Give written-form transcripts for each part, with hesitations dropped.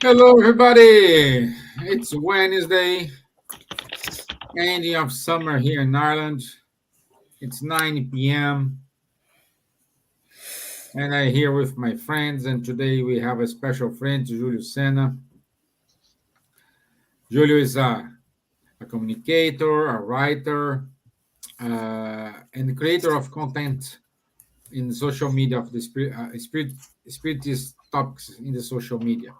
Hello, everybody. It's Wednesday, ending of summer here in Ireland. It's 9 p.m. and I'm here with my friends. And today we have a special friend, Julio Senna. Julio is a communicator, a writer, and the creator of content in social media of the spiritist topics in the social media.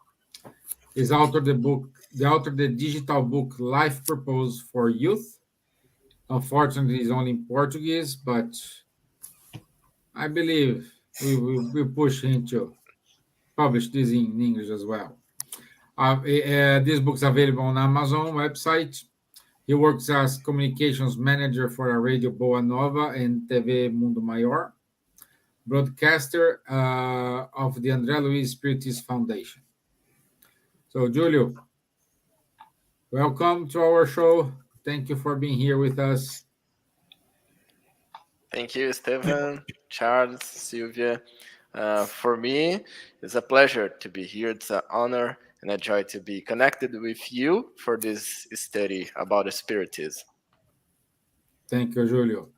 He's the author of the digital book Life Purpose for Youth. Unfortunately, it's only in Portuguese, but I believe we push him to publish this in English as well. This book's available on Amazon website. He works as communications manager for a Radio Boa Nova and TV Mundo Maior, broadcaster of the Andrea Luisa Spiritist Foundation. So, Julio, welcome to our show. Thank you for being here with us. Thank you, Stevan, Charles, Silvia. For me, it's a pleasure to be here. It's an honor and a joy to be connected with you for this study about spiritism. Thank you, Julio.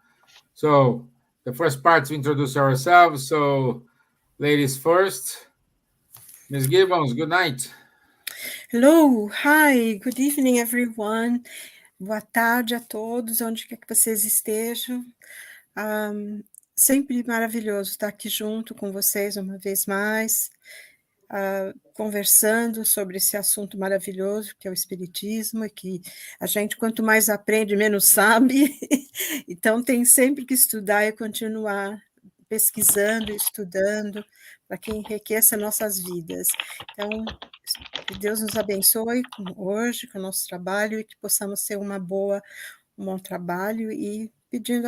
So, the first part to introduce ourselves. So, ladies first. Ms. Gibbons, good night. Hello, hi, good evening, everyone. Boa tarde a todos, onde quer que vocês estejam. Sempre maravilhoso estar aqui junto com vocês uma vez mais, conversando sobre esse assunto maravilhoso que é o Espiritismo, e que a gente, quanto mais aprende, menos sabe. Então, tem sempre que estudar e continuar pesquisando, estudando, para que enriqueça nossas vidas. Então, que Deus nos abençoe hoje com o nosso trabalho e que possamos ter um bom trabalho, e pedindo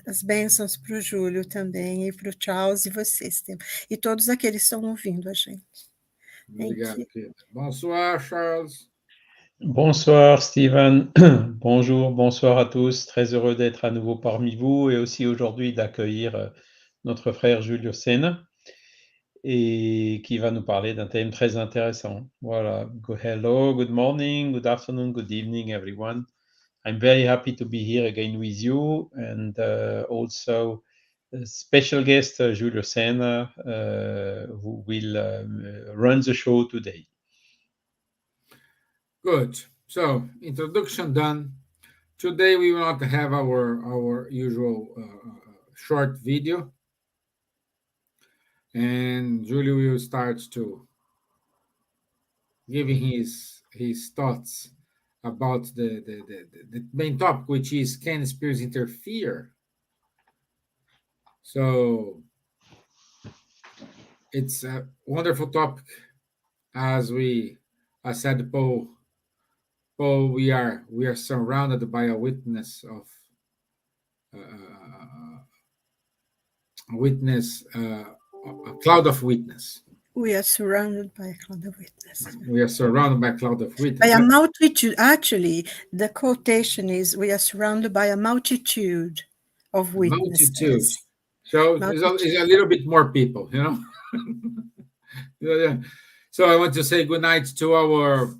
as bênçãos para o Júlio também, e para o Charles e vocês, e todos aqueles que estão ouvindo a gente. Obrigado, querida. Bonsoir, Charles. Bonsoir Stevan, bonjour, à tous, très heureux d'être à nouveau parmi vous et aussi aujourd'hui d'accueillir notre frère Julio Senna et qui va nous parler d'un thème très intéressant. Voilà, hello, good morning, good afternoon, good evening everyone. I'm very happy to be here again with you and also a special guest Julio Senna who will run the show today. Good. So, introduction done. Today we will not have our usual short video, and Julio will start to giving his thoughts about the main topic, which is, can spirits interfere? So it's a wonderful topic. As said Paul, we are surrounded by a witness of a cloud of witness. We are surrounded by a cloud of witness. We are surrounded by a cloud of witness. By a multitude. Actually, the quotation is, we are surrounded by a multitude of witnesses. Multitude. So it's a little bit more people, you know. So I want to say good night to our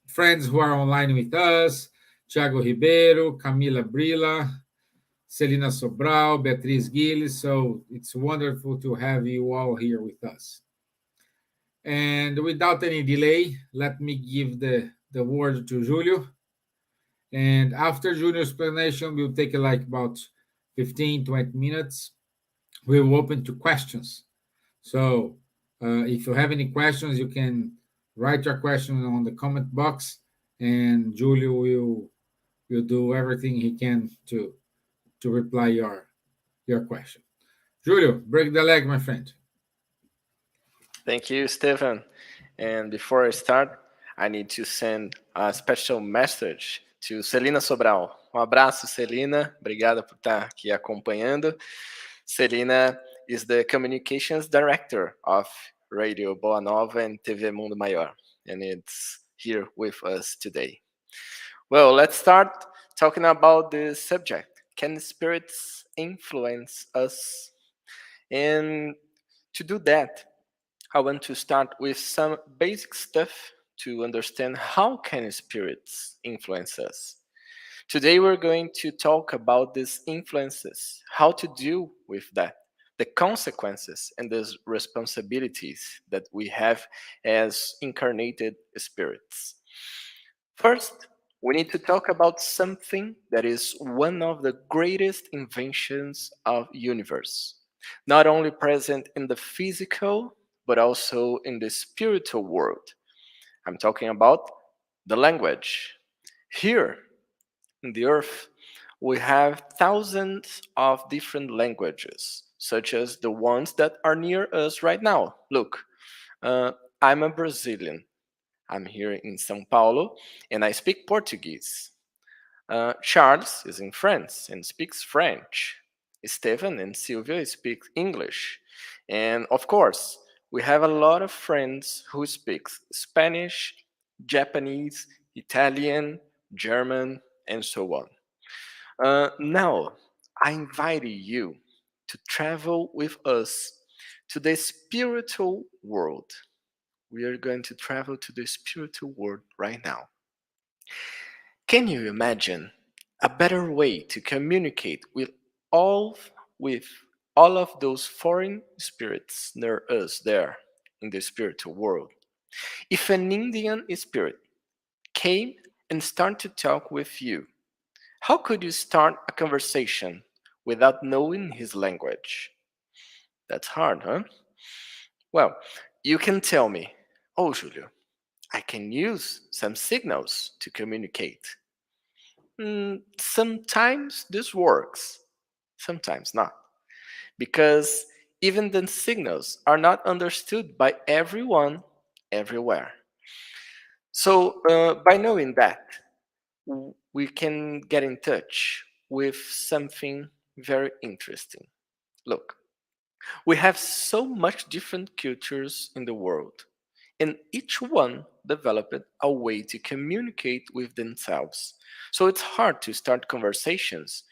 friends who are online with us: Thiago Ribeiro, Camila Brila, Celina Sobral, Beatriz Gilles. So it's wonderful to have you all here with us. And without any delay, let me give the word to Julio. And after Julio's explanation, we'll take like about 15, 20 minutes. We will open to questions. So if you have any questions, you can write your question on the comment box, and Julio will do everything he can to reply your question. Julio, break the leg, my friend. Thank you, Stevan. And before I start, I need to send a special message to Celina Sobral. Abraço, Celina. Obrigada por estar aqui acompanhando. Celina is the communications director of Radio Boa Nova and TV Mundo Maior, and it's here with us today. Well, let's start talking about the subject. Can spirits influence us? And to do that, I want to start with some basic stuff to understand how can spirits influence us. Today we're going to talk about these influences, how to deal with that, the consequences and the responsibilities that we have as incarnated spirits. First, we need to talk about something that is one of the greatest inventions of universe, not only present in the physical but also in the spiritual world. I'm talking about the language. Here in the earth, we have thousands of different languages, such as the ones that are near us right now. Look, uh, I'm a Brazilian. I'm here in São Paulo and I speak Portuguese. Charles is in France and speaks French. Stevan and Silvia speak English. And of course, we have a lot of friends who speak Spanish, Japanese, Italian, German, and so on. Now, I invite you to travel with us to the spiritual world. We are going to travel to the spiritual world right now. Can you imagine a better way to communicate all with all of those foreign spirits near us there in the spiritual world? If an Indian spirit came and started to talk with you, how could you start a conversation without knowing his language? That's hard, huh? Well, you can tell me, oh, Julio, I can use some signals to communicate. Sometimes this works, sometimes not, because even the signals are not understood by everyone everywhere. So, by knowing that, we can get in touch with something very interesting. Look, we have so much different cultures in the world, and each one developed a way to communicate with themselves. So it's hard to start conversations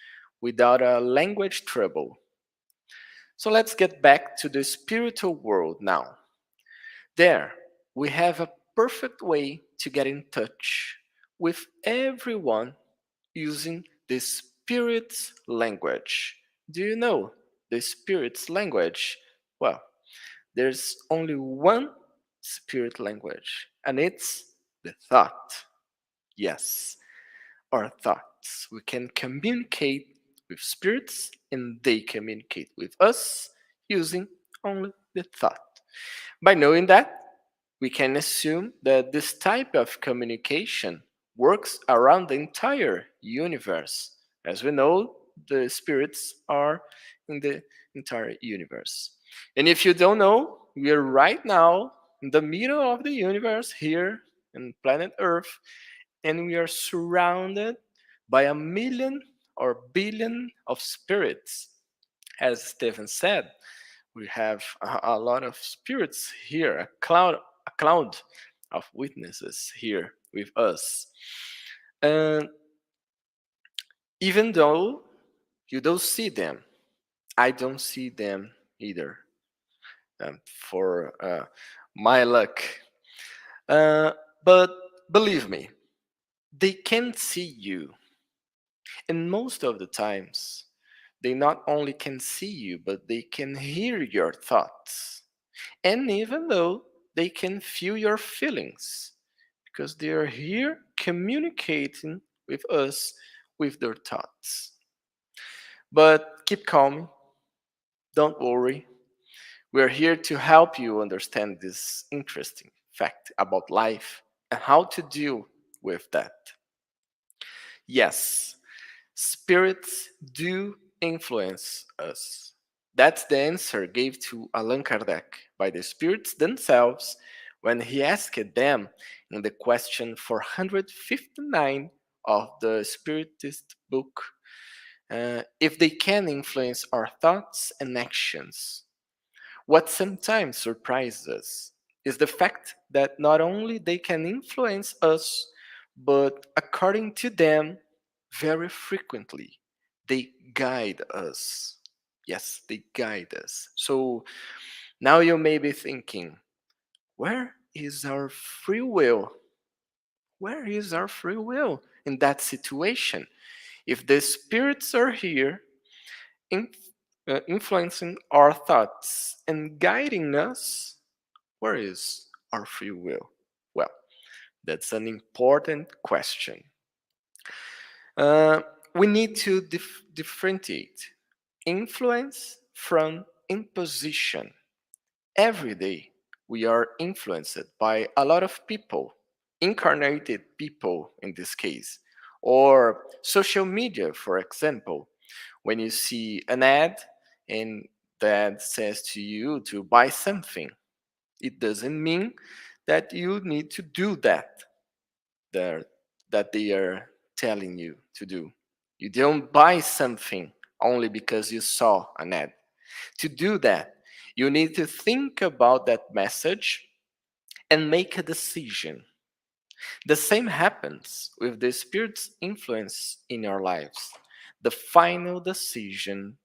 without a language trouble. So let's get back to the spiritual world now. There, we have a perfect way to get in touch with everyone using the spirit's language. Do you know the spirit's language? Well, there's only one spirit language, and it's the thought. Yes, our thoughts. We can communicate with spirits, and they communicate with us using only the thought. By knowing that, we can assume that this type of communication works around the entire universe. As we know, the spirits are in the entire universe. And if you don't know, we are right now in the middle of the universe here in planet Earth, and we are surrounded by a million or billion of spirits. As Stephen said, we have a lot of spirits here, a cloud of witnesses here with us. And even though you don't see them, I don't see them either. For my luck. But believe me, they can see you. And most of the times, they not only can see you, but they can hear your thoughts. And even though they can feel your feelings, because they are here communicating with us with their thoughts. But keep calm, don't worry. We're here to help you understand this interesting fact about life and how to deal with that. Yes, spirits do influence us. That's the answer gave to Allan Kardec by the spirits themselves when he asked them in the question 459 of the Spiritist book if they can influence our thoughts and actions. What sometimes surprises us is the fact that not only they can influence us, but according to them, very frequently, they guide us. Yes, they guide us. So now you may be thinking, where is our free will? Where is our free will in that situation? If the spirits are here, in, influencing our thoughts and guiding us, where is our free will? Well, that's an important question. We need to differentiate influence from imposition. Every day, we are influenced by a lot of people, incarnated people in this case, or social media, for example. When you see an ad and that says to you to buy something, it doesn't mean that you need to do there that they are telling you to do. You don't buy something only because you saw an ad. To do that, you need to think about that message and make a decision. The same happens with the Spirit's influence in your lives. The final decision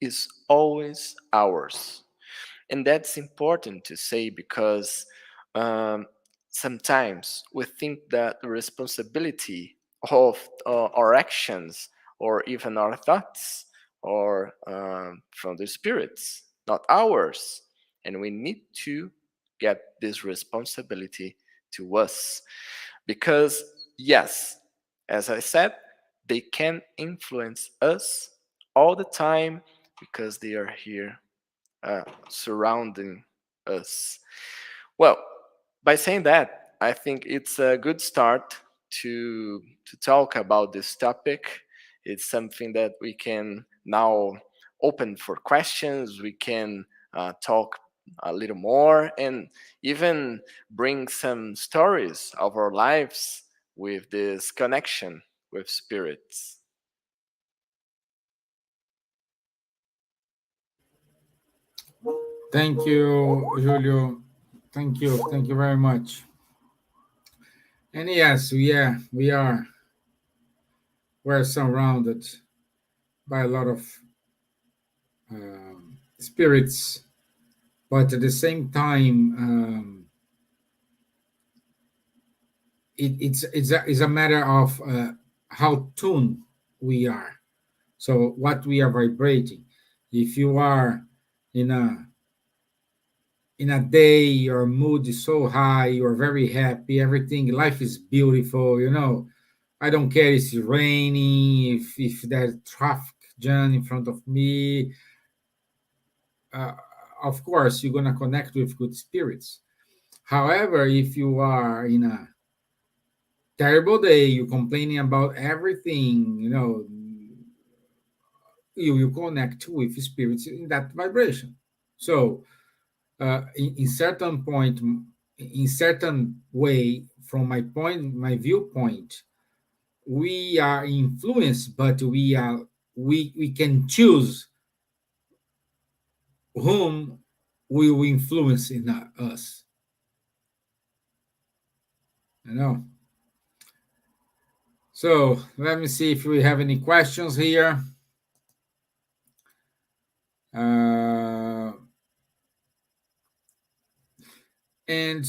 is always ours. And that's important to say because um, sometimes we think that the responsibility of our actions or even our thoughts are from the spirits, not ours. And we need to get this responsibility to us because, yes, as I said, they can influence us all the time because they are here surrounding us. Well, by saying that, I think it's a good start to talk about this topic. It's something that we can now open for questions. We can talk a little more and even bring some stories of our lives with this connection with spirits. Thank you, Julio. Thank you. Thank you very much. And yes, we're surrounded by a lot of spirits, but at the same time, it's a matter of how tuned we are. So what we are vibrating. If you are in a day, your mood is so high, you're very happy, everything, life is beautiful, I don't care if it's raining, if there's traffic jam in front of me. uh, of course, you're going to connect with good spirits. However, if you are in a terrible day, you're complaining about everything, you connect with spirits in that vibration. So, in certain point, in certain way, from my viewpoint, we are influenced, but we can choose whom we will influence in us. You know. So let me see if we have any questions here. And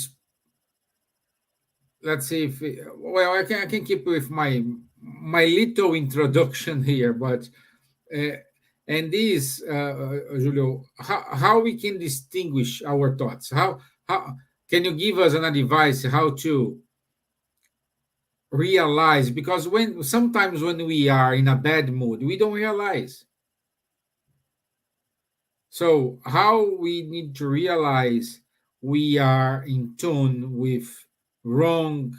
let's see if I can keep with my little introduction here, but and this Julio, how we can distinguish our thoughts? How can you give us an advice how to realize? Because sometimes when we are in a bad mood, we don't realize. So how we need to realize we are in tune with wrong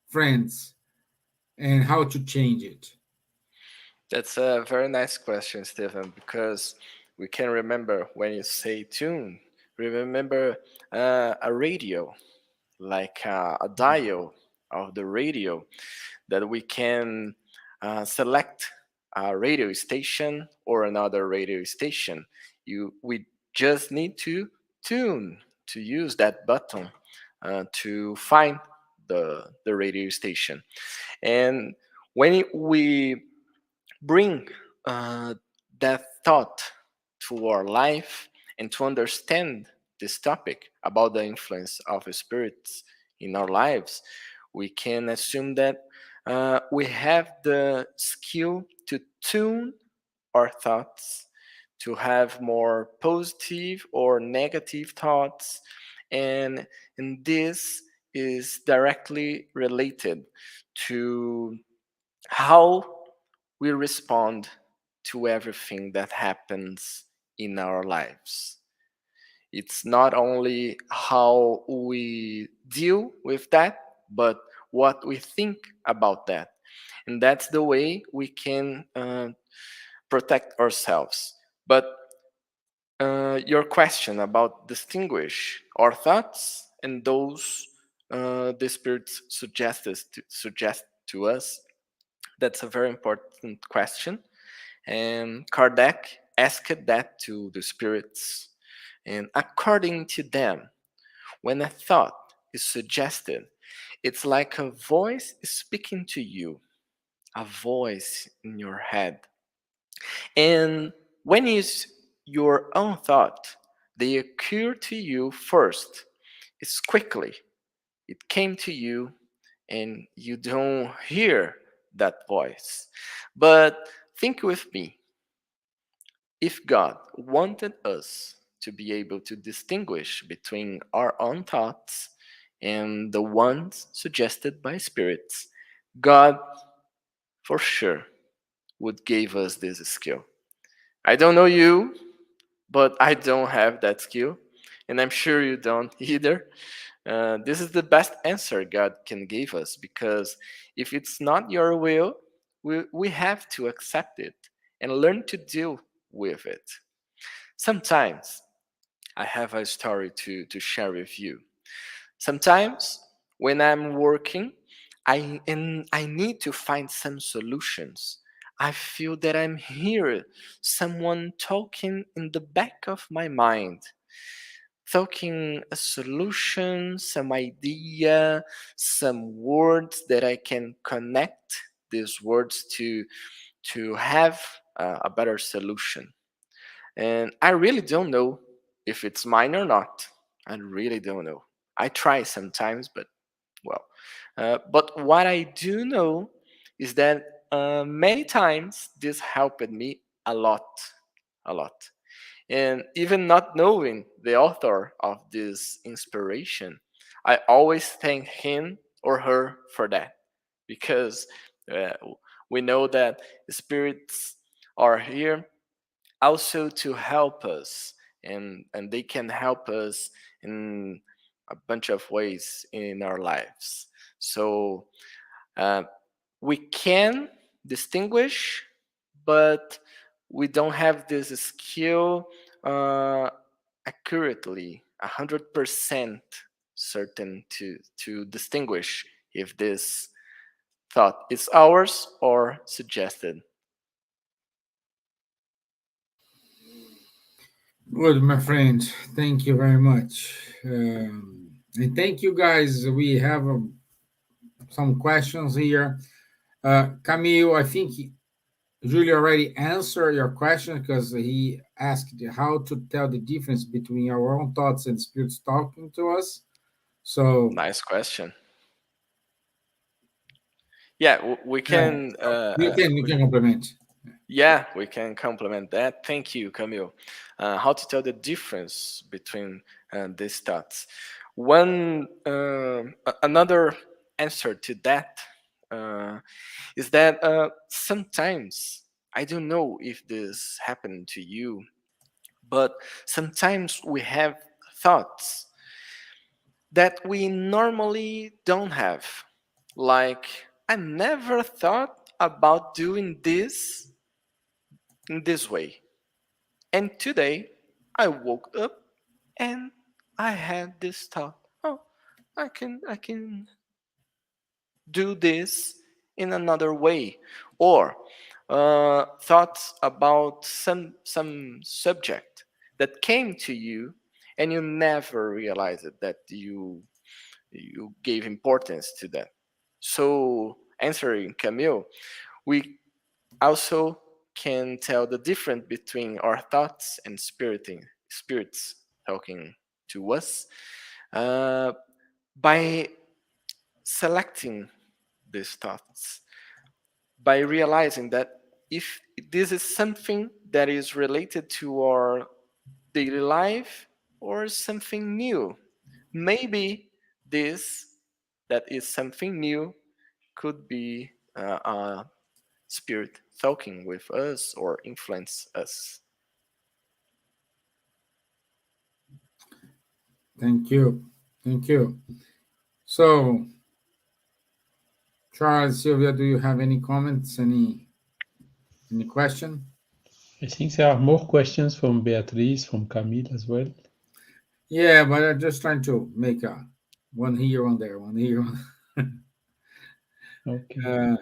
friends and how to change it? That's a very nice question, Stevan, because we can remember when you say tune, remember a radio, like a dial of the radio, that we can select a radio station or another radio station. We just need to tune, to use that button to find the radio station. And when we bring that thought to our life and to understand this topic about the influence of spirits in our lives, we can assume that we have the skill to tune our thoughts, to have more positive or negative thoughts, and this is directly related to how we respond to everything that happens in our lives. It's not only how we deal with that, but what we think about that. And that's the way we can protect ourselves. But your question about distinguish our thoughts and those the spirits suggest to us, that's a very important question. And Kardec asked that to the spirits. And according to them, when a thought is suggested, it's like a voice speaking to you, a voice in your head. And when is your own thought, they occur to you first. It's quickly. It came to you and you don't hear that voice. But think with me, if God wanted us to be able to distinguish between our own thoughts and the ones suggested by spirits, God for sure would give us this skill. I don't know you, but I don't have that skill, and I'm sure you don't either. This is the best answer God can give us, because if it's not your will, we have to accept it and learn to deal with it. Sometimes I have a story to share with you. Sometimes when I'm working, I need to find some solutions. I feel that I'm hearing someone talking in the back of my mind, talking a solution, some idea, some words that I can connect these words to have a better solution. And I really don't know if it's mine or not. I really don't know. I try sometimes, but well. But what I do know is that many times this helped me a lot, a lot. And even not knowing the author of this inspiration, I always thank him or her for that, because uh, we know that spirits are here also to help us, and they can help us in a bunch of ways in our lives. So uh, we can distinguish, but we don't have this skill uh, accurately 100% certain to distinguish if this thought is ours or suggested. Good, my friend. Thank you very much. And thank you, guys. We have some questions here. Camille, I think Julie already answered your question because he asked how to tell the difference between our own thoughts and spirits talking to us. So, Nice question. Yeah, we can. you can compliment. Yeah, we can complement that. Thank you, Camille. How to tell the difference between these thoughts? Another answer to that uh, is that sometimes, I don't know if this happened to you, but sometimes we have thoughts that we normally don't have. Like, I never thought about doing this in this way. And today I woke up and I had this thought. Oh, I can do this in another way. Or thoughts about some subject that came to you and you never realized that you gave importance to that. So answering Camille, we also can tell the difference between our thoughts and spirits talking to us uh, by selecting these thoughts, by realizing that if this is something that is related to our daily life or something new, maybe this that is something new could be a spirit talking with us or influence us. Thank you. Thank you. So, Charles, Silvia, do you have any comments? Any question? I think there are more questions from Beatrice, from Camille as well. Yeah, but I'm just trying to make a one here, one there, one here. Okay.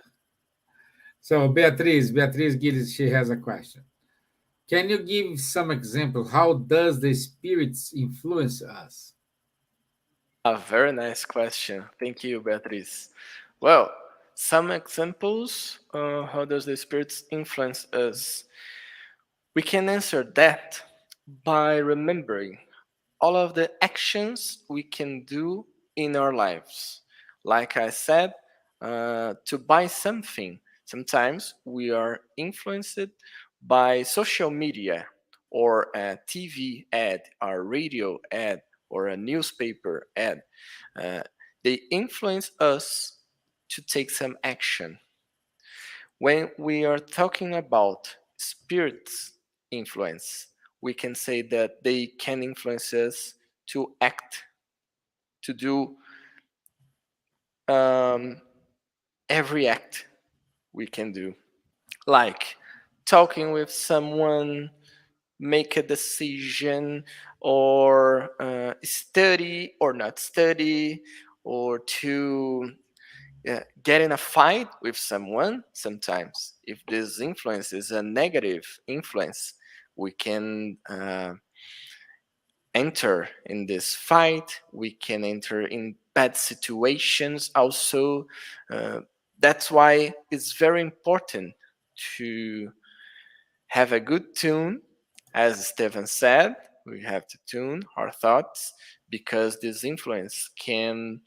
So Beatriz Gilles, she has a question. Can you give some examples? How does the spirits influence us? A very nice question. Thank you, Beatriz. Well, some examples. How does the spirits influence us? We can answer that by remembering all of the actions we can do in our lives. Like I said, to buy something, sometimes we are influenced by social media or a TV ad, a radio ad, or a newspaper ad. Uh, they influence us to take some action. When we are talking about spirits influence, we can say that they can influence us to act, to do um, every act we can do, like talking with someone, make a decision, or study or not study, or to get in a fight with someone. Sometimes if this influence is a negative influence, we can enter in this fight, we can enter in bad situations also. That's why it's very important to have a good tune. As Stevan said, we have to tune our thoughts, because this influence can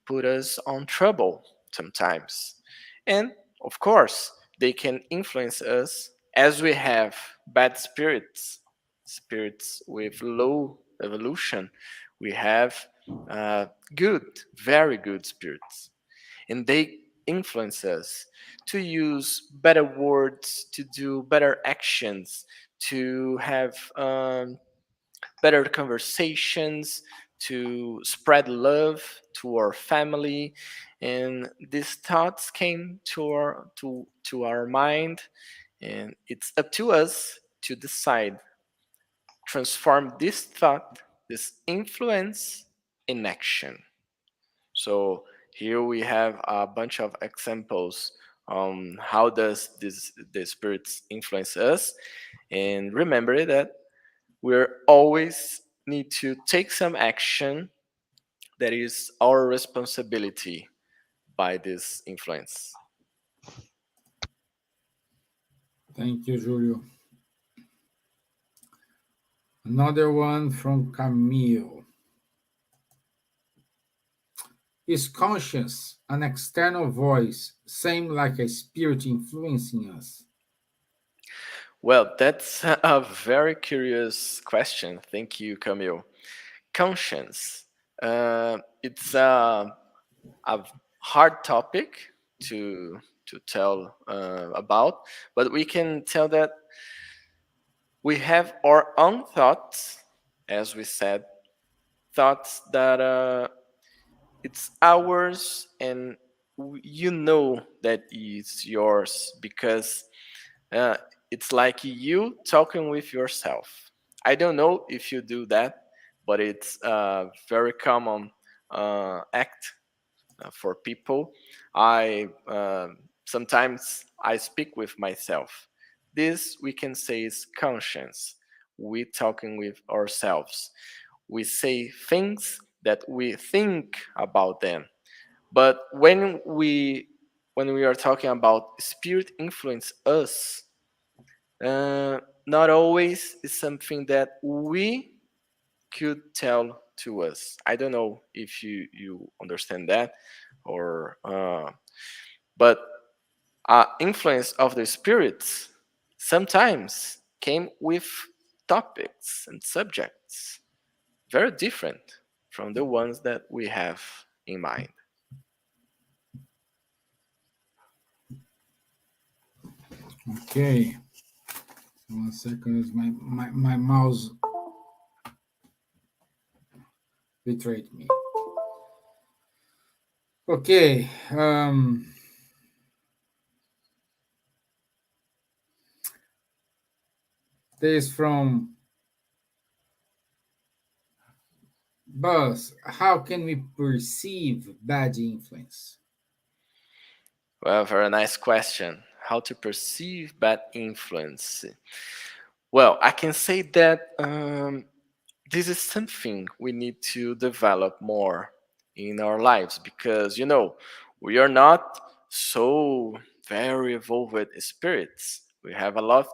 put us on trouble sometimes. And of course, they can influence us as we have bad spirits, spirits with low evolution. We have good, very good spirits. And they influence us to use better words, to do better actions, to have better conversations, to spread love to our family. And these thoughts came to our mind, and it's up to us to decide, transform this thought, this influence, in action. So here we have a bunch of examples on how does the spirits influence us. And remember that we always need to take some action that is our responsibility by this influence. Thank you, Julio. Another one from Camille. Is conscience an external voice, same like a spirit influencing us? Well, that's a very curious question. Thank you, Camille. Conscience. It's a hard topic to tell about, but we can tell that we have our own thoughts, as we said, thoughts that it's ours, and you know that it's yours, because uh, it's like you talking with yourself. I don't know if you do that, but it's a very common act for people. I sometimes I speak with myself. This we can say is conscience. We talking with ourselves. We say things that we think about them. But when we are talking about spirit influence us, not always is something that we could tell to us? I don't know if you understand that, or but influence of the spirits sometimes came with topics and subjects very different from the ones that we have in mind. Okay. 1 second, is my mouse betrayed me. Okay. This is from Buzz. How can we perceive bad influence? Well, very nice question. How to perceive bad influence? Well, I can say that this is something we need to develop more in our lives, because we are not so very evolved spirits. We have a lot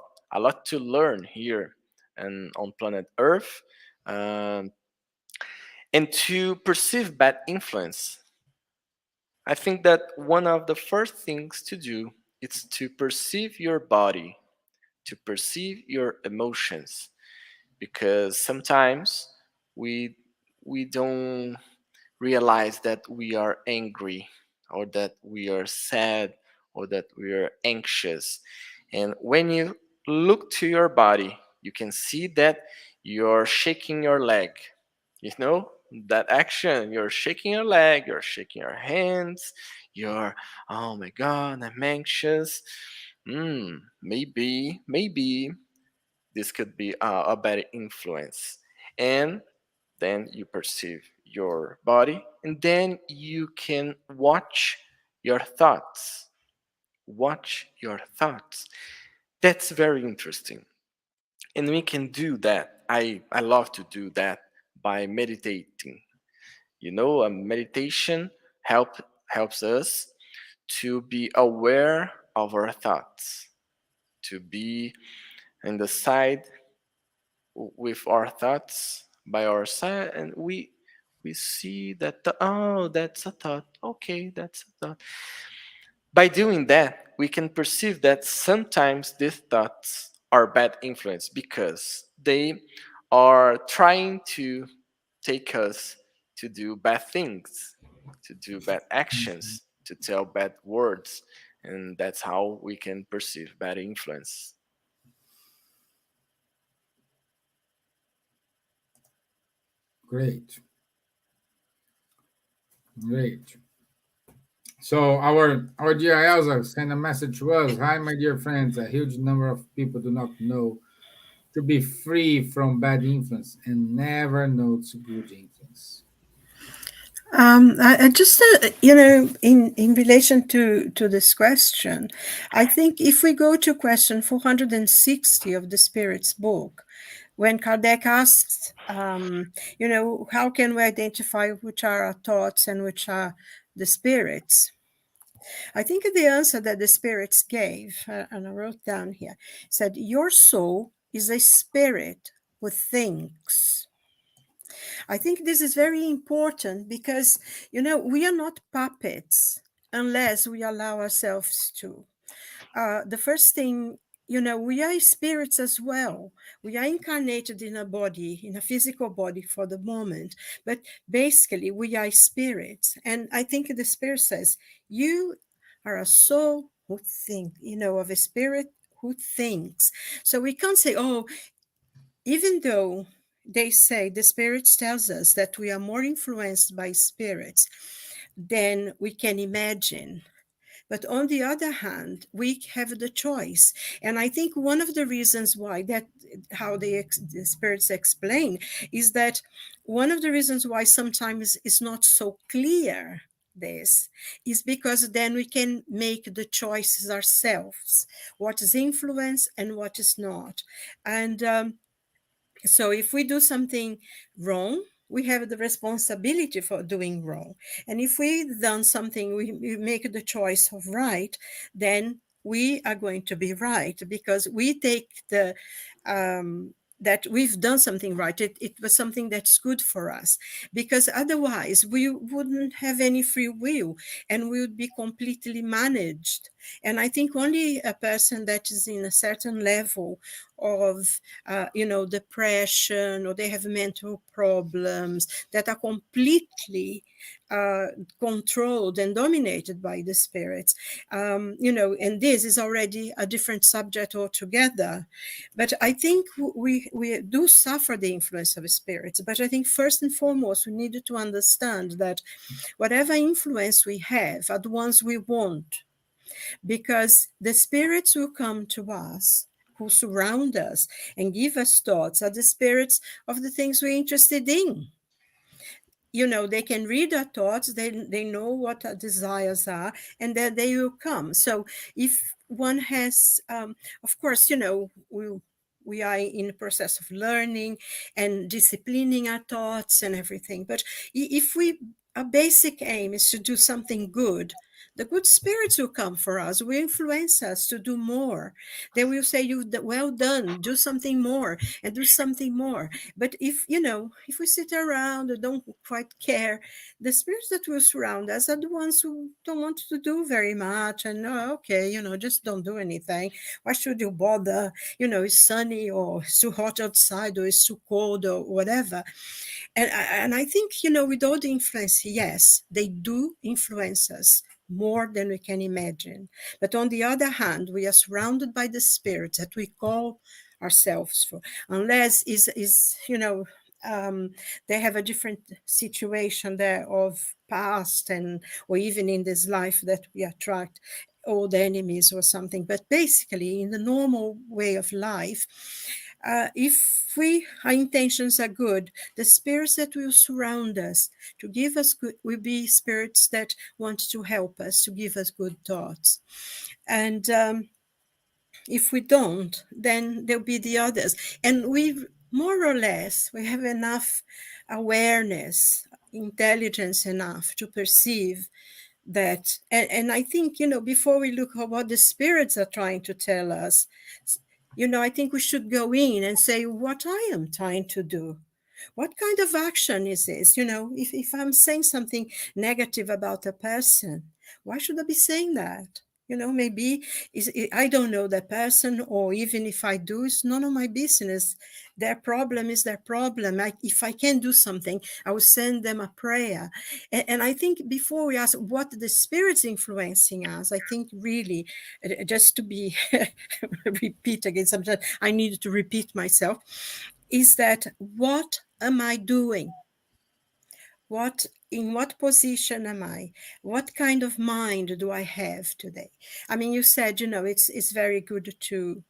to learn here and on planet Earth, um, and to perceive bad influence. I think that one of the first things to do is to perceive your body, to perceive your emotions, because sometimes we we don't realize that we are angry, or that we are sad, or that we are anxious. And when you look to your body, you can see that you're shaking your leg. You know that action, you're shaking your leg, you're shaking your hands, you're, oh my god, I'm anxious. Maybe this could be a bad influence. And then you perceive your body, and then you can watch your thoughts. Watch your thoughts. That's very interesting. And we can do that. I love to do that by meditating. A meditation helps us to be aware of our thoughts, to be in the side with our thoughts by our side, and we see that, oh, that's a thought, okay, that's a thought. By doing that, we can perceive that sometimes these thoughts are bad influence, because they are trying to take us to do bad things, to do bad actions, to tell bad words, and that's how we can perceive bad influence. Great. Great. So our dear Elsa sent a message to us. Hi, my dear friends. A huge number of people do not know to be free from bad influence and never notes good influence. I just, in relation to this question, I think if we go to question 460 of the Spirit's book, when Kardec asks, how can we identify which are our thoughts and which are the spirits? I think the answer that the spirits gave, and I wrote down here, said, your soul is a spirit who thinks. I think this is very important because, we are not puppets unless we allow ourselves to. The first thing, we are spirits as well. We are incarnated in a body, in a physical body for the moment, but basically we are spirits. And I think the Spirit says, you are a soul who thinks, of a spirit who thinks. So we can't say, oh, even though they say the spirits tells us that we are more influenced by spirits than we can imagine. But on the other hand, we have the choice. And I think one of the reasons why how the spirits explain is that one of the reasons why sometimes it's not so clear this is because then we can make the choices ourselves, what is influence and what is not. And so if we do something wrong, we have the responsibility for doing wrong. And if we've done something, we make the choice of right, then we are going to be right because we take the that we've done something right. It was something that's good for us, because otherwise we wouldn't have any free will and we would be completely managed. And I think only a person that is in a certain level of, depression, or they have mental problems that are completely controlled and dominated by the spirits, and this is already a different subject altogether. But I think we do suffer the influence of spirits. But I think first and foremost, we need to understand that whatever influence we have are the ones we want, because the spirits who come to us, who surround us and give us thoughts, are the spirits of the things we're interested in. They can read our thoughts, they know what our desires are, and then they will come. So if one has, of course, we are in the process of learning and disciplining our thoughts and everything. But if our basic aim is to do something good, the good spirits will come for us, will influence us to do more. They will say, well done, do something more and do something more. But if we sit around and don't quite care, the spirits that will surround us are the ones who don't want to do very much. And just don't do anything. Why should you bother? It's sunny, or it's too hot outside, or it's too cold, or whatever. And I think, with all the influence, yes, they do influence us more than we can imagine. But on the other hand, we are surrounded by the spirits that we call ourselves for, unless they have a different situation there of past, or even in this life that we attract old enemies or something. But basically, in the normal way of life, if our intentions are good, the spirits that will surround us to give us good will be spirits that want to help us, to give us good thoughts. And if we don't, then there'll be the others. And we, more or less, we have enough awareness, intelligence enough to perceive that. And I think, before we look at what the spirits are trying to tell us, I think we should go in and say what I am trying to do. What kind of action is this? If I'm saying something negative about a person, why should I be saying that? Maybe I don't know that person, or even if I do, it's none of my business. Their problem is their problem. If I can do something, I will send them a prayer. And I think before we ask what the spirit's influencing us, I think really, just to be repeat again, sometimes I need to repeat myself, is that what am I doing? In what position am I? What kind of mind do I have today? I mean, you said, it's very good to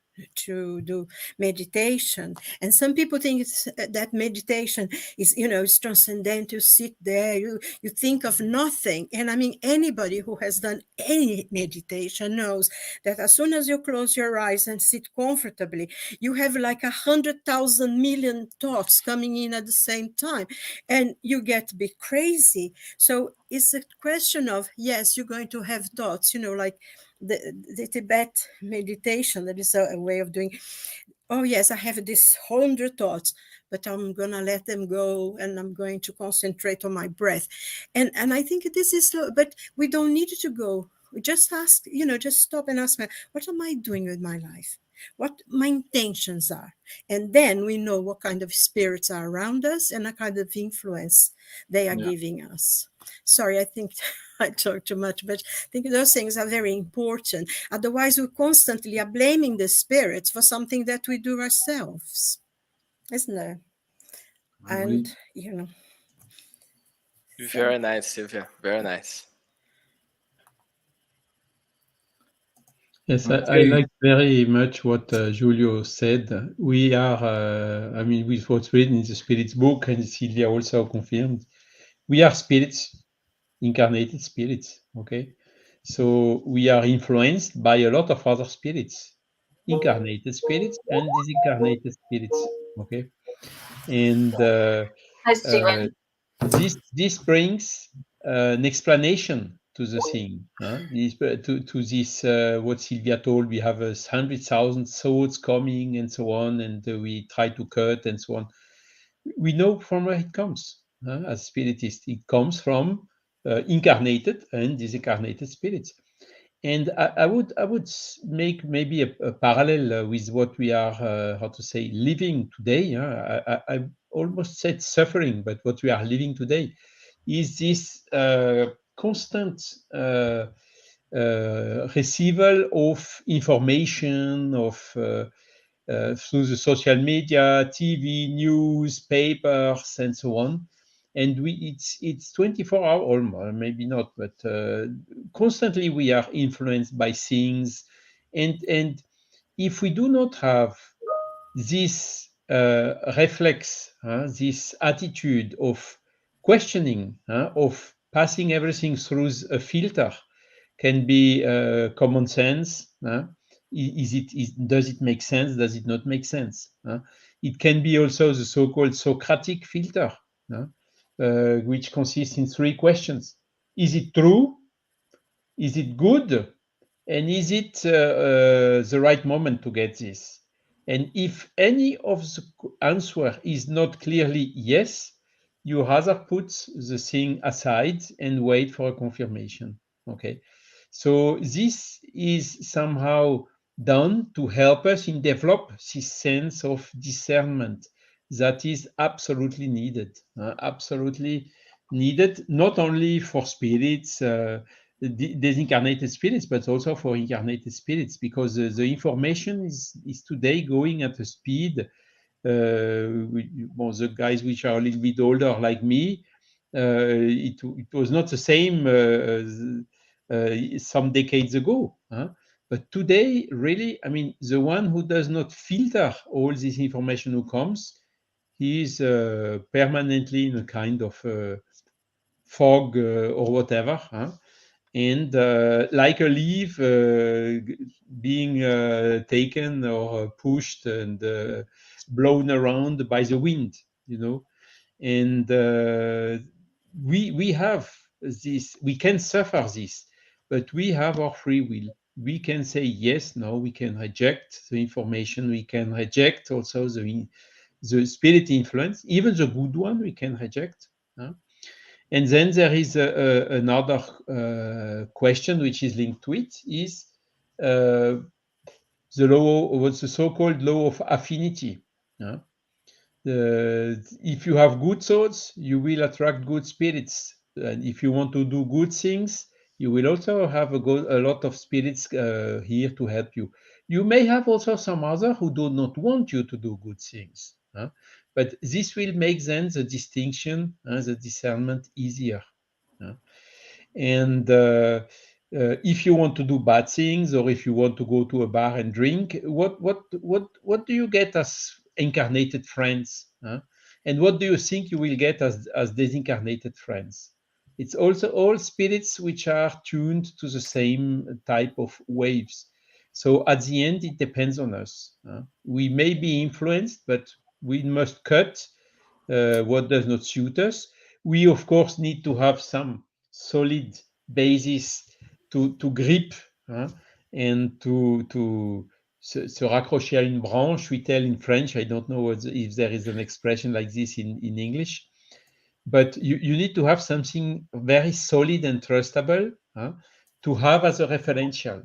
do meditation, and some people think that meditation is, it's transcendental. You sit there, you think of nothing. And I mean, anybody who has done any meditation knows that as soon as you close your eyes and sit comfortably, you have like 100,000 million thoughts coming in at the same time, and you get a bit crazy. So it's a question of, yes, you're going to have thoughts, like the Tibet meditation, that is a way of doing, oh yes, I have this 100 thoughts, but I'm going to let them go, and I'm going to concentrate on my breath. And I think this is, but we don't need to go. We just ask, just stop and ask, what am I doing with my life? What my intentions are? And then we know what kind of spirits are around us and what kind of influence they are giving us. Sorry, I think I talk too much, but I think those things are very important. Otherwise, we constantly are blaming the spirits for something that we do ourselves, isn't it? And, Very nice, Silvia. Very nice. Yes, I like very much what Giulio said. We are, with what's written in the Spirit's book, and Silvia also confirmed, we are spirits, incarnated spirits, okay? So we are influenced by a lot of other spirits, incarnated spirits and disincarnated spirits, okay? And Hi, Stevan. this brings an explanation to the thing. To this, what Silvia told, we have 100,000 thoughts coming and so on, and we try to cut and so on. We know from where it comes. As spiritists, it comes from incarnated and disincarnated spirits. And I would make maybe a parallel with what we are, how to say, living today. I almost said suffering, but what we are living today is this constant receival of information through the social media, TV, news, papers, and so on. And it's 24 hours, or maybe not, but constantly we are influenced by things. And if we do not have this reflex, this attitude of questioning, of passing everything through a filter, can be common sense. Does it make sense? Does it not make sense? It can be also the so-called Socratic filter, which consists in 3 questions. Is it true? Is it good? And is it the right moment to get this? And if any of the answer is not clearly yes, you rather put the thing aside and wait for a confirmation. Okay. So this is somehow done to help us in develop this sense of discernment that is absolutely needed, not only for spirits, desincarnated spirits, but also for incarnated spirits, because the information is today going at a speed. The guys which are a little bit older like me, it was not the same some decades ago. But today, really, I mean, the one who does not filter all this information who comes, he is permanently in a kind of fog or whatever. And like a leaf being taken or pushed and blown around by the wind, and we have this, we can suffer this, but we have our free will. We can say yes, no, we can reject the information, we can reject also the spirit influence, even the good one we can reject. And then there is another question which is linked to it, is the law, what's the so-called law of affinity. If you have good thoughts, you will attract good spirits. And if you want to do good things, you will also have a lot of spirits here to help you. You may have also some other who do not want you to do good things. But this will make then the distinction, the discernment easier. And if you want to do bad things, or if you want to go to a bar and drink, what do you get as incarnated friends? And what do you think you will get as disincarnated friends? It's also all spirits which are tuned to the same type of waves. So at the end, it depends on us. We may be influenced, but we must cut what does not suit us. We, of course, need to have some solid basis to grip, and to se raccrocher à une branche, we tell in French. I don't know if there is an expression like this in English, but you need to have something very solid and trustable to have as a referential.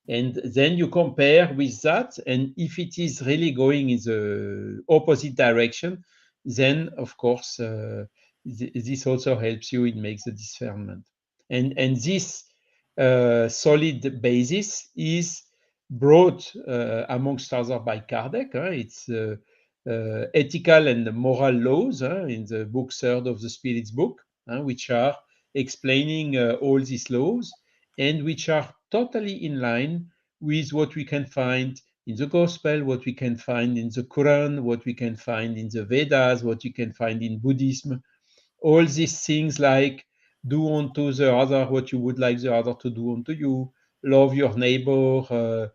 And then you compare with that, and if it is really going in the opposite direction, then of course this also helps you in makes the discernment. And this solid basis is brought amongst others by Kardec. It's ethical and moral laws in the book 3rd of the Spirit's book, which are explaining all these laws, and which are totally in line with what we can find in the Gospel, what we can find in the Quran, what we can find in the Vedas, what you can find in Buddhism. All these things like do unto the other what you would like the other to do unto you, love your neighbor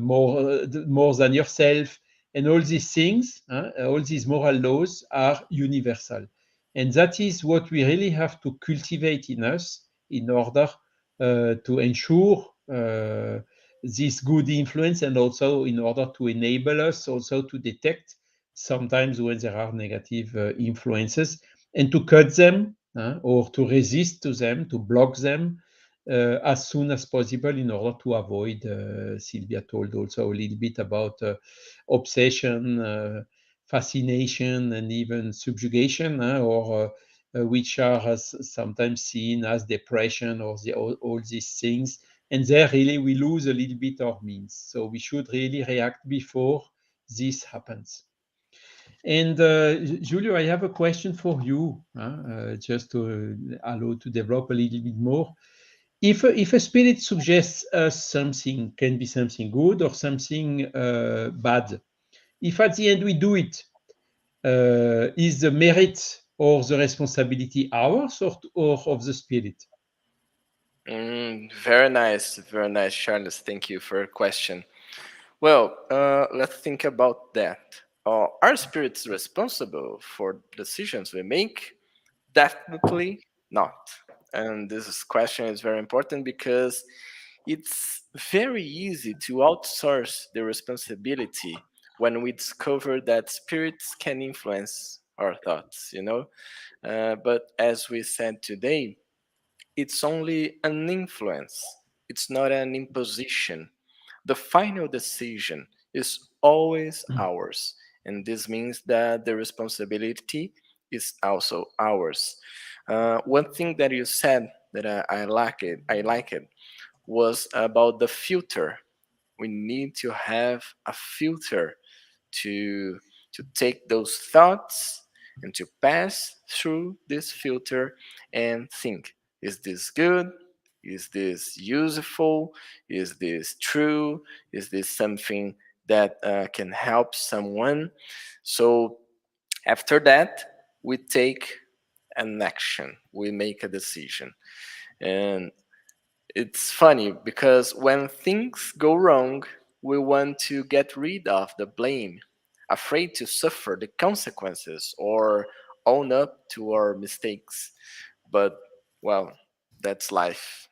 more than yourself, and all these things, all these moral laws are universal. And that is what we really have to cultivate in us in order to ensure this good influence, and also in order to enable us also to detect sometimes when there are negative influences, and to cut them or to resist to them, to block them as soon as possible in order to avoid, Silvia told also a little bit about obsession, fascination, and even subjugation, or which are sometimes seen as depression or all these things. And there really we lose a little bit our means. So we should really react before this happens. And Giulio, I have a question for you, just to allow to develop a little bit more. If a spirit suggests us something, can be something good or something bad. If at the end we do it, is the merit or the responsibility ours or of the spirit? Very nice, Charles. Thank you for your question. Well, let's think about that. Are spirits responsible for decisions we make? Definitely not. And this question is very important because it's very easy to outsource the responsibility when we discover that spirits can influence our thoughts, But as we said today, it's only an influence, it's not an imposition. The final decision is always ours, and this means that the responsibility is also ours. One thing that you said that I like it, was about the filter. We need to have a filter to take those thoughts and to pass through this filter and think, is this good? Is this useful? Is this true? Is this something that can help someone? So after that, we take an action, we make a decision. And it's funny because when things go wrong, we want to get rid of the blame, afraid to suffer the consequences or own up to our mistakes. But, well, that's life.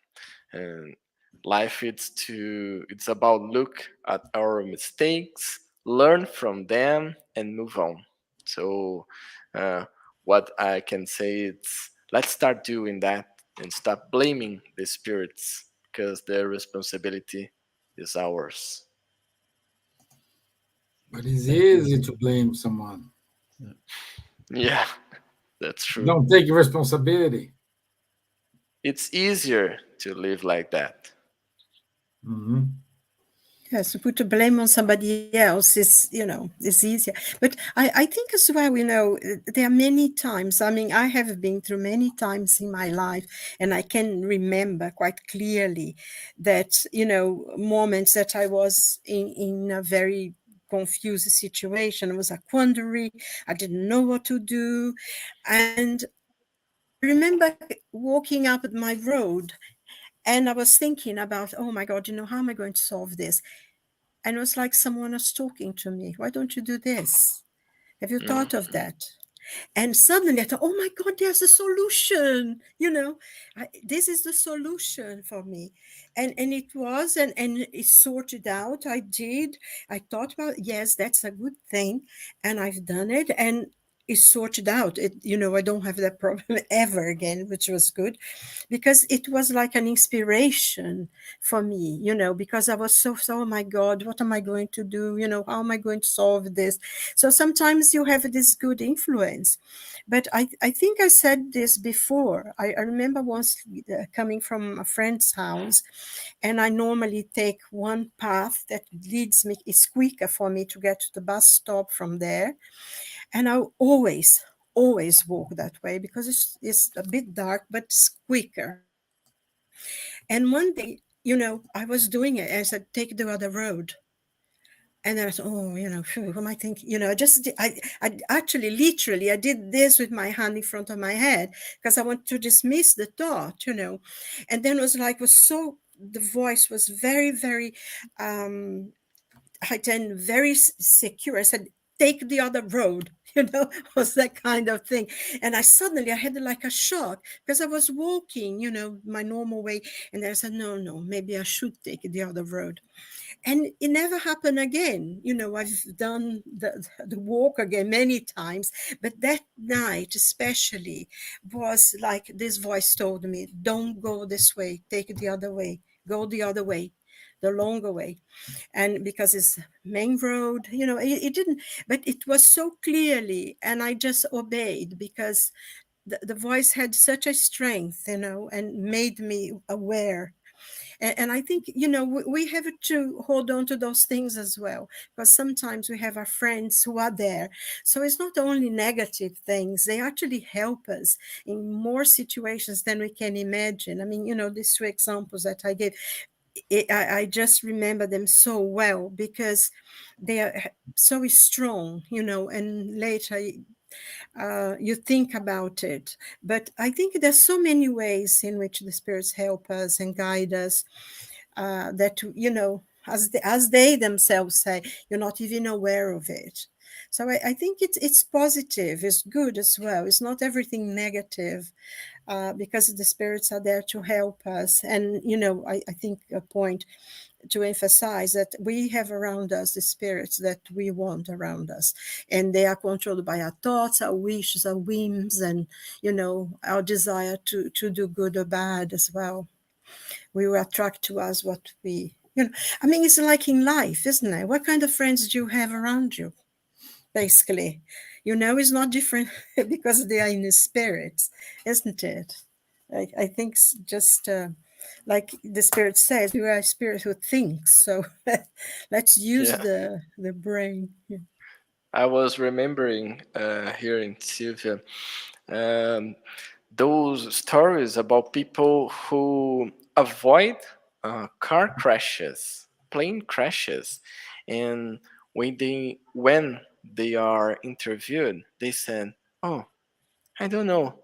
And life it's about look at our mistakes, learn from them, and move on. So what I can say is, let's start doing that and stop blaming the spirits, because their responsibility is ours. But it's easy to blame someone. Yeah, that's true. Don't take responsibility. It's easier to live like that. Mm-hmm. Yes, to put the blame on somebody else is, is easier. But I think as well, there are many times, I have been through many times in my life, and I can remember quite clearly that, moments that I was in a very confused situation. It was a quandary. I didn't know what to do. And I remember walking up at my road, and I was thinking about, oh my God, how am I going to solve this? And it was like someone was talking to me. Why don't you do this? Have you thought of that? And suddenly I thought, oh my God, there's a solution. This is the solution for me. And it was, and it sorted out. I did. I thought about, yes, that's a good thing. And I've done it. And it's sorted out. I don't have that problem ever again, which was good, because it was like an inspiration for me, because I was so, oh my God, what am I going to do? How am I going to solve this? So sometimes you have this good influence. But I think I said this before. I remember once coming from a friend's house, and I normally take one path that leads me, it's quicker for me to get to the bus stop from there. And I always walk that way because it's a bit dark, but it's quicker. And one day, I was doing it, and I said, take the other road. And then I thought, who am I thinking? I actually, literally, I did this with my hand in front of my head because I want to dismiss the thought, And then the voice was very, very, very secure. I said, take the other road, was that kind of thing. And I had like a shock because I was walking, my normal way. And I said, no, maybe I should take the other road. And it never happened again. I've done the walk again many times, but that night especially was like this voice told me, don't go this way, take the other way, go the other way, the longer way. And because it's main road, it didn't, but it was so clearly, and I just obeyed because the voice had such a strength, and made me aware. And I think, we have to hold on to those things as well, because sometimes we have our friends who are there. So it's not only negative things, they actually help us in more situations than we can imagine. I mean, these two examples that I gave, I just remember them so well because they are so strong, and later you think about it. But I think there's so many ways in which the spirits help us and guide us that, as they themselves say, you're not even aware of it. So I think it's positive, it's good as well. It's not everything negative. Because the spirits are there to help us. And, I think a point to emphasize that we have around us the spirits that we want around us. And they are controlled by our thoughts, our wishes, our whims, and, our desire to do good or bad as well. We will attract to us what we, it's like in life, isn't it? What kind of friends do you have around you? Basically, it's not different because they are in the spirits, isn't it? I think just like the spirit says, we are a spirit who thinks. So let's use the brain. Yeah. I was remembering hearing Silvia those stories about people who avoid car crashes, plane crashes, and when they are interviewed, they said, "Oh, I don't know.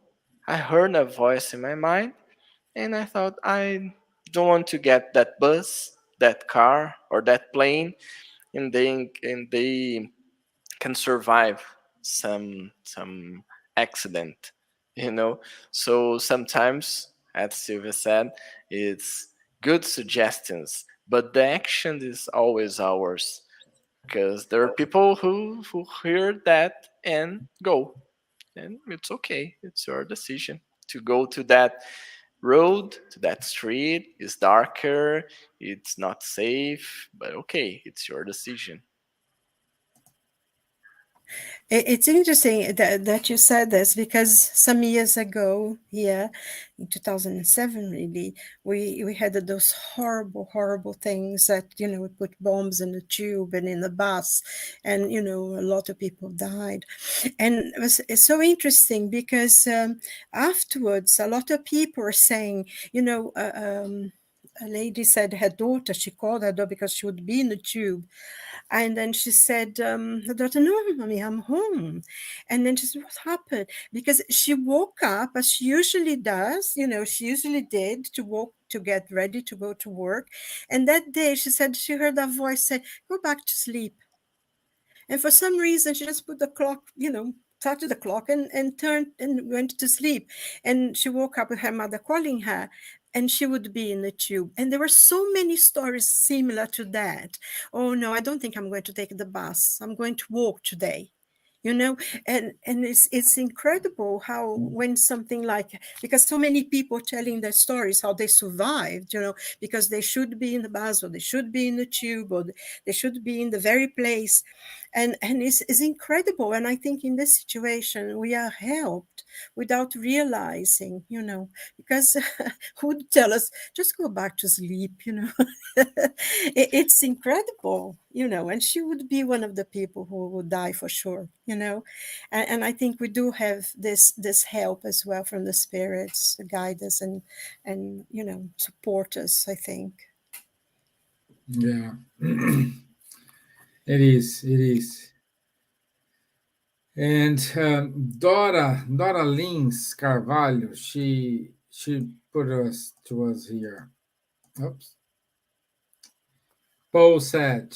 I heard a voice in my mind, and I thought I don't want to get that bus, that car, or that plane," and they can survive some accident, so sometimes, as Silvia said, it's good suggestions, but the action is always ours, because there are people who hear that and go, and it's okay, it's your decision to go to that road, to that street. It's darker, it's not safe, but okay, it's your decision. It's interesting that you said this, because some years ago here in 2007, really, we had those horrible things that, we put bombs in the tube and in the bus, and, a lot of people died. And it's so interesting because afterwards, a lot of people are saying, a lady said her daughter, she called her daughter because she would be in the tube. And then she said, her daughter, no, mommy, I'm home. And then she said, what happened? Because she woke up as she usually does, she usually did, to get ready to go to work. And that day she said she heard a voice say, go back to sleep. And for some reason, she just put the clock, started the clock and turned and went to sleep. And she woke up with her mother calling her, and she would be in the tube. And there were so many stories similar to that. Oh, no, I don't think I'm going to take the bus. I'm going to walk today. And it's incredible how, when something like, because so many people telling their stories how they survived, because they should be in the bus, or they should be in the tube, or they should be in the very place, and it's incredible. And I think in this situation we are helped without realizing, because who would tell us just go back to sleep? It's incredible, and she would be one of the people who would die for sure, and I think we do have this help as well from the spirits to guide us and support us, I think. Yeah. It is. And Dora Lins Carvalho, she put us to us here. Oops. Paul said,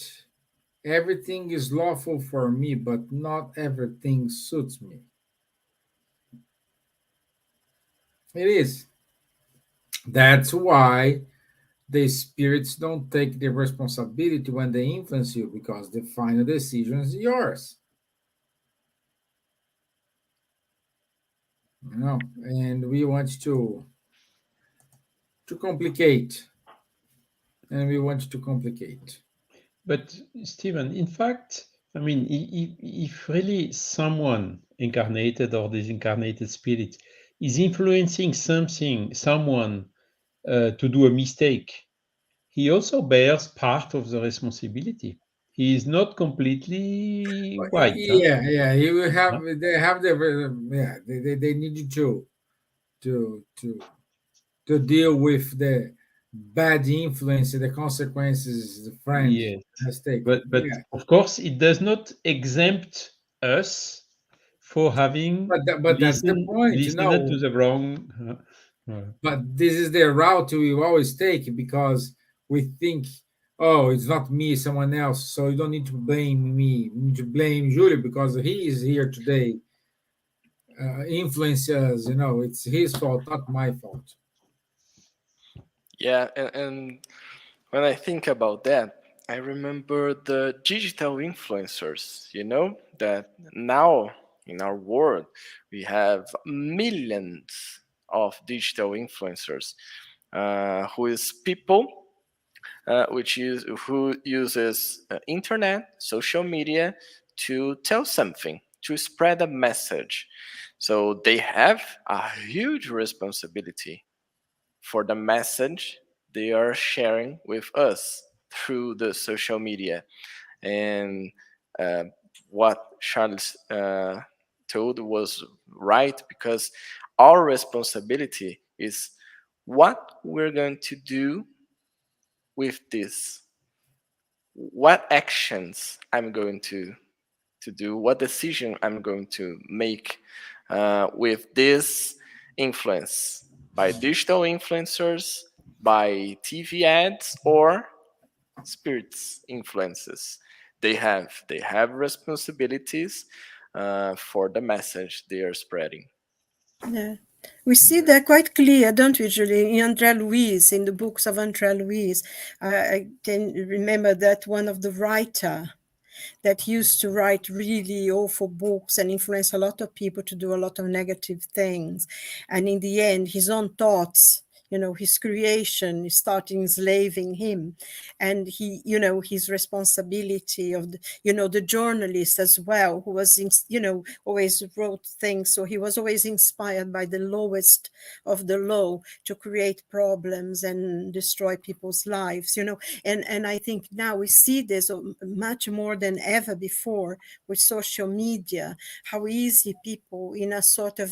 everything is lawful for me, but not everything suits me. It is. That's why the spirits don't take the responsibility when they influence you, because the final decision is yours. And we want to complicate, and we want to complicate. But Steven, in fact, I mean, if really someone incarnated or disincarnated spirit is influencing someone to do a mistake, he also bears part of the responsibility. He is not completely white. Huh? Yeah, you will have, Huh? they have the, yeah, they need you to to to deal with the bad influence, the consequences the friend Yes, has taken. but Yeah, of course, it does not exempt us for having but that's the point, listened to the wrong. But this is the route we always take, because we think, oh, it's not me, someone else. So you don't need to blame me. You need to blame Julio because he is here today. Influence us, it's his fault, not my fault. Yeah, and when I think about that, I remember the digital influencers, that now in our world we have millions of digital influencers, who is people who uses internet, social media to tell something, to spread a message. So they have a huge responsibility for the message they are sharing with us through the social media. And uh, what Charles told was right, because our responsibility is what we're going to do with this, what actions I'm going to do, what decision I'm going to make with this influence by digital influencers, by TV ads, or spirits influences. They have responsibilities for the message they are spreading. Yeah. We see that quite clear, don't we, Julie? In Andrea Luisa, in the books of Andrea Luisa, I can remember that one of the writer that used to write really awful books and influence a lot of people to do a lot of negative things. And in the end, his own thoughts, his creation started enslaving him. And his responsibility of the journalist as well, who was, always wrote things. So he was always inspired by the lowest of the low to create problems and destroy people's lives, and I think now we see this much more than ever before with social media, how easy people in a sort of,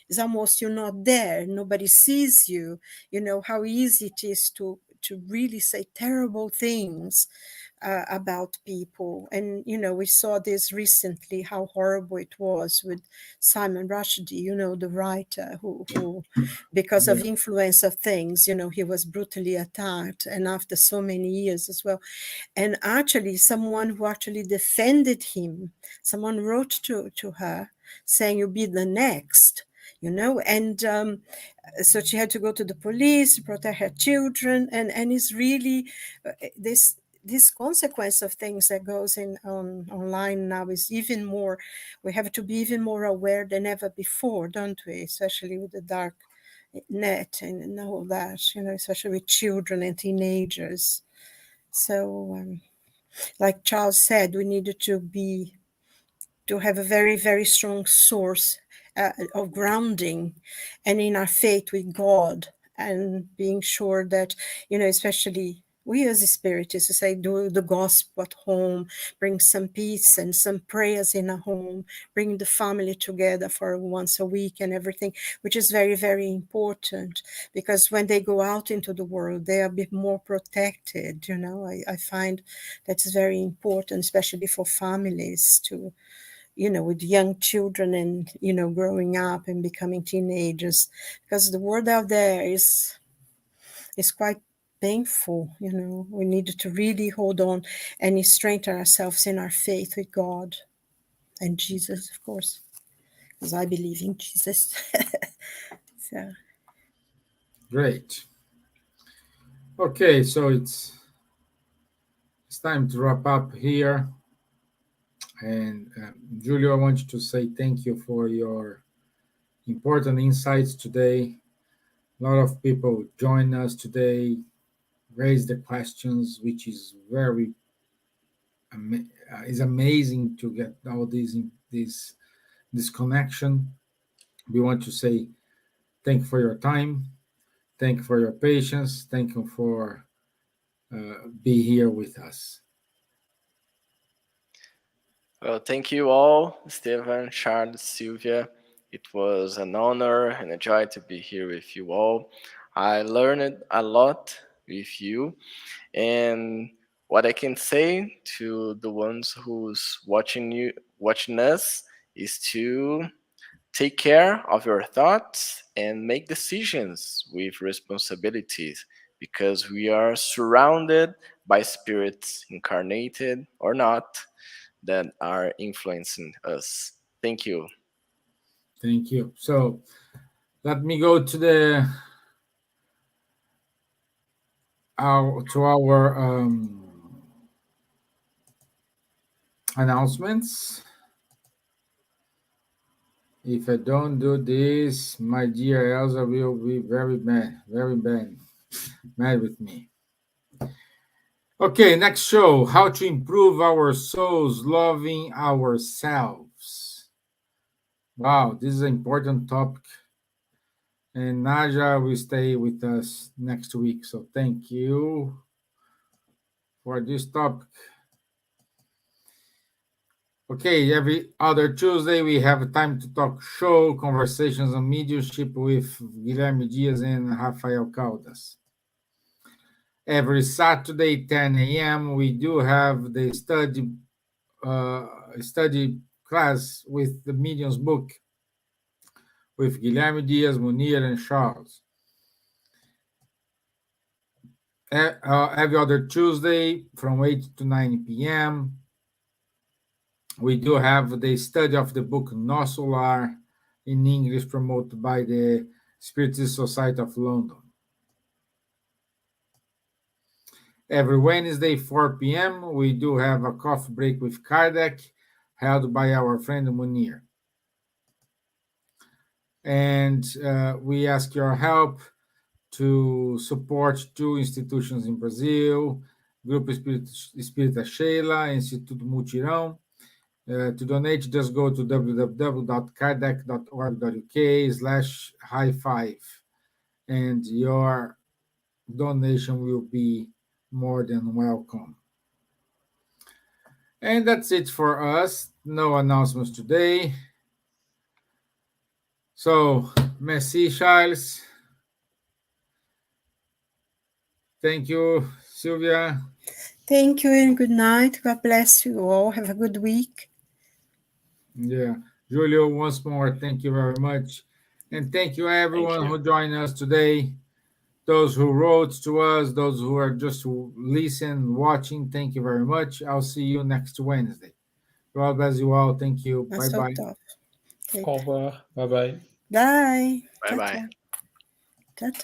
it's almost you're not there, nobody sees you, how easy it is to really say terrible things about people. And, we saw this recently, how horrible it was with Simon Rushdie, the writer who because of Yeah. influence of things, he was brutally attacked, and after so many years as well. And actually, someone who actually defended him, someone wrote to her saying, "You'll be the next." And so she had to go to the police to protect her children, and it's really this consequence of things that goes in online now is even more. We have to be even more aware than ever before, don't we? Especially with the dark net and all that, especially with children and teenagers. So, like Charles said, we needed to have a very, very strong source of grounding and in our faith with God, and being sure that, especially we as spiritists to say, do the gospel at home, bring some peace and some prayers in a home, bring the family together for once a week and everything, which is very, very important, because when they go out into the world, they are a bit more protected. I find that's very important, especially for families to, with young children and, growing up and becoming teenagers, because the world out there is quite painful, we need to really hold on and strengthen ourselves in our faith with God and Jesus, of course, because I believe in Jesus. So. Great. Okay, so it's time to wrap up here. And Julio, I want you to say thank you for your important insights today. A lot of people join us today, raise the questions, which is very is amazing to get all this connection. We want to say thank you for your time, thank you for your patience, thank you for be here with us. Well, thank you all, Stevan, Charles, Silvia. It was an honor and a joy to be here with you all. I learned a lot with you, and what I can say to the ones who's watching us, is to take care of your thoughts and make decisions with responsibilities, because we are surrounded by spirits, incarnated or not, that are influencing us. Thank you. Thank you. So let me go to our announcements. If I don't do this, my dear Elsa will be very mad with me. Okay, next show, how to improve our souls, loving ourselves. Wow, this is an important topic. And Nadja will stay with us next week. So thank you for this topic. Okay, every other Tuesday we have a Time to Talk show, conversations on mediumship with Guilherme Dias and Rafael Caldas. Every Saturday, 10 a.m., we do have the study class with the Medium's book with Guilherme Dias, Munir, and Charles. Every other Tuesday from 8 to 9 p.m., we do have the study of the book Nosso Lar in English, promoted by the Spiritist Society of London. Every Wednesday, 4 p.m., we do have a coffee break with Kardec, held by our friend Munir. And we ask your help to support two institutions in Brazil, Grupo Espírita Sheila, Instituto Mutirão. To donate, just go to www.kardec.org.uk/high5, and your donation will be more than welcome. And that's it for us. No announcements today. So, merci, Charles. Thank you, Silvia. Thank you and good night. God bless you all. Have a good week. Yeah. Julio, once more, thank you very much. And thank you, everyone who joined us today. Those who wrote to us, those who are just listening, watching, thank you very much. I'll see you next Wednesday. God bless you all. Thank you. Bye-bye. Au revoir. Bye-bye. Bye. Bye-bye. Ciao, ciao.